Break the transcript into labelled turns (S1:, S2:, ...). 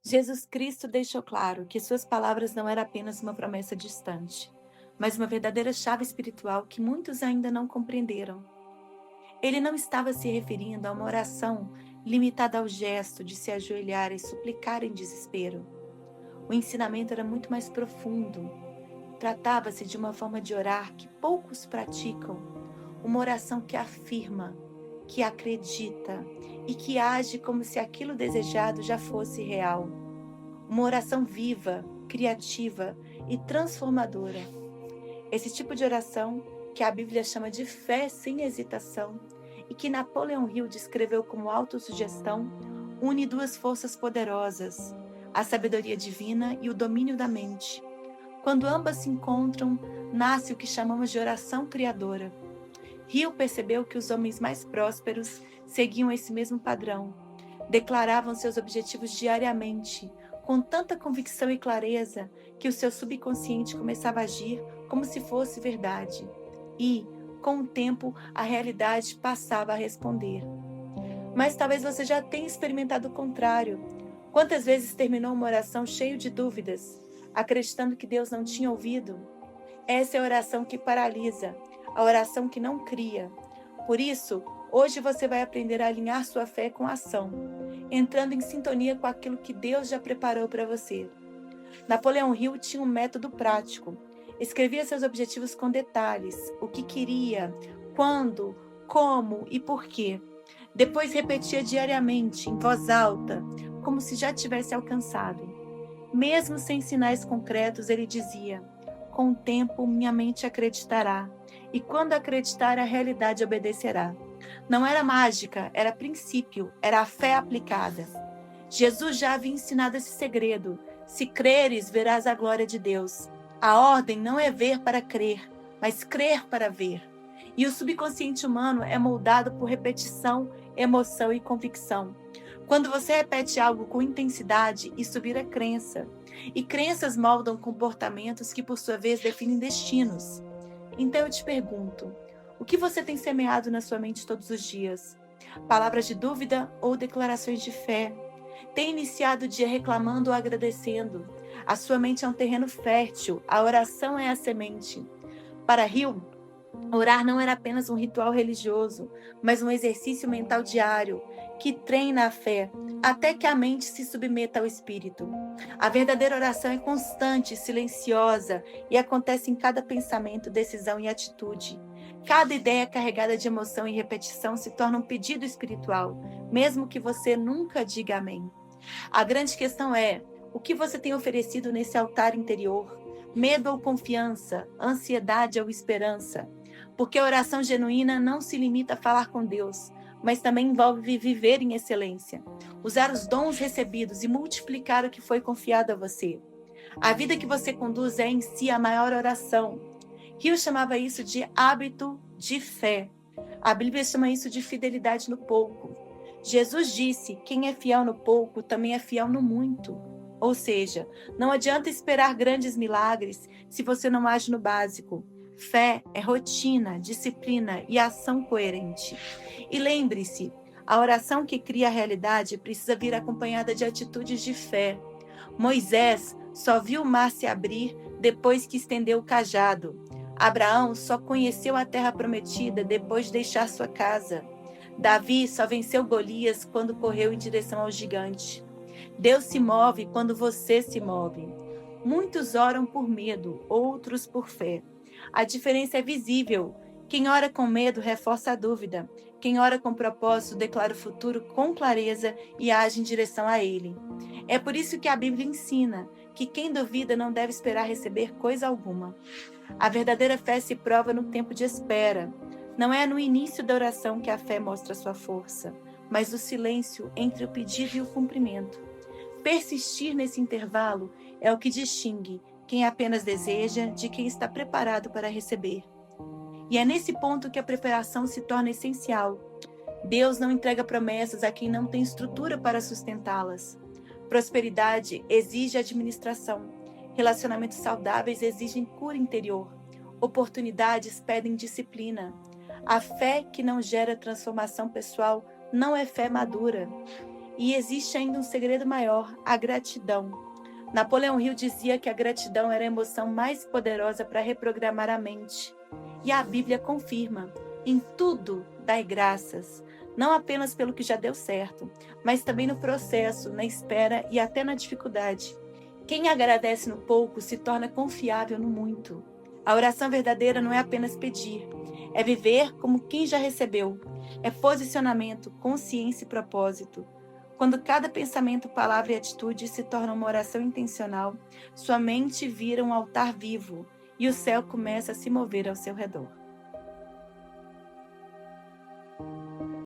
S1: Jesus Cristo deixou claro que suas palavras não eram apenas uma promessa distante, mas uma verdadeira chave espiritual que muitos ainda não compreenderam. Ele não estava se referindo a uma oração limitada ao gesto de se ajoelhar e suplicar em desespero. O ensinamento era muito mais profundo. Tratava-se de uma forma de orar que poucos praticam, uma oração que afirma, que acredita e que age como se aquilo desejado já fosse real. Uma oração viva, criativa e transformadora. Esse tipo de oração, que a Bíblia chama de fé sem hesitação e que Napoleão Hill descreveu como autossugestão, une duas forças poderosas, a sabedoria divina e o domínio da mente. Quando ambas se encontram, nasce o que chamamos de oração criadora. Hill percebeu que os homens mais prósperos seguiam esse mesmo padrão. Declaravam seus objetivos diariamente, com tanta convicção e clareza que o seu subconsciente começava a agir como se fosse verdade. E, com o tempo, a realidade passava a responder. Mas talvez você já tenha experimentado o contrário. Quantas vezes terminou uma oração cheio de dúvidas, acreditando que Deus não tinha ouvido? Essa é a oração que paralisa, a oração que não cria. Por isso, hoje você vai aprender a alinhar sua fé com a ação, entrando em sintonia com aquilo que Deus já preparou para você. Napoleão Hill tinha um método prático. Escrevia seus objetivos com detalhes, o que queria, quando, como e por quê. Depois repetia diariamente, em voz alta, como se já tivesse alcançado. Mesmo sem sinais concretos, ele dizia: com o tempo, minha mente acreditará, e quando acreditar, a realidade obedecerá. Não era mágica, era princípio, era a fé aplicada. Jesus já havia ensinado esse segredo. Se creres, verás a glória de Deus. A ordem não é ver para crer, mas crer para ver. E o subconsciente humano é moldado por repetição, emoção e convicção. Quando você repete algo com intensidade, isso vira crença. E crenças moldam comportamentos que, por sua vez, definem destinos. Então eu te pergunto, o que você tem semeado na sua mente todos os dias? Palavras de dúvida ou declarações de fé? Tem iniciado o dia reclamando ou agradecendo? A sua mente é um terreno fértil, a oração é a semente. Para Hill, orar não era apenas um ritual religioso, mas um exercício mental diário que treina a fé até que a mente se submeta ao espírito. A verdadeira oração é constante, silenciosa e acontece em cada pensamento, decisão e atitude. Cada ideia carregada de emoção e repetição se torna um pedido espiritual, mesmo que você nunca diga amém. A grande questão é: o que você tem oferecido nesse altar interior? Medo ou confiança? Ansiedade ou esperança? Porque a oração genuína não se limita a falar com Deus, mas também envolve viver em excelência, usar os dons recebidos e multiplicar o que foi confiado a você. A vida que você conduz é em si a maior oração. Hill chamava isso de hábito de fé. A Bíblia chama isso de fidelidade no pouco. Jesus disse: quem é fiel no pouco também é fiel no muito. Ou seja, não adianta esperar grandes milagres se você não age no básico. Fé é rotina, disciplina e ação coerente. E lembre-se, a oração que cria a realidade precisa vir acompanhada de atitudes de fé. Moisés só viu o mar se abrir depois que estendeu o cajado. Abraão só conheceu a terra prometida depois de deixar sua casa. Davi só venceu Golias quando correu em direção ao gigante. Deus se move quando você se move. Muitos oram por medo, outros por fé. A diferença é visível. Quem ora com medo reforça a dúvida. Quem ora com propósito declara o futuro com clareza e age em direção a ele. É por isso que a Bíblia ensina que quem duvida não deve esperar receber coisa alguma. A verdadeira fé se prova no tempo de espera. Não é no início da oração que a fé mostra sua força, mas no silêncio entre o pedido e o cumprimento. Persistir nesse intervalo é o que distingue quem apenas deseja de quem está preparado para receber. E é nesse ponto que a preparação se torna essencial. Deus não entrega promessas a quem não tem estrutura para sustentá-las. Prosperidade exige administração. Relacionamentos saudáveis exigem cura interior. Oportunidades pedem disciplina. A fé que não gera transformação pessoal não é fé madura. E existe ainda um segredo maior, a gratidão. Napoleão Hill dizia que a gratidão era a emoção mais poderosa para reprogramar a mente. E a Bíblia confirma: em tudo dai graças, não apenas pelo que já deu certo, mas também no processo, na espera e até na dificuldade. Quem agradece no pouco se torna confiável no muito. A oração verdadeira não é apenas pedir, é viver como quem já recebeu. É posicionamento, consciência e propósito. Quando cada pensamento, palavra e atitude se torna uma oração intencional, sua mente vira um altar vivo e o céu começa a se mover ao seu redor.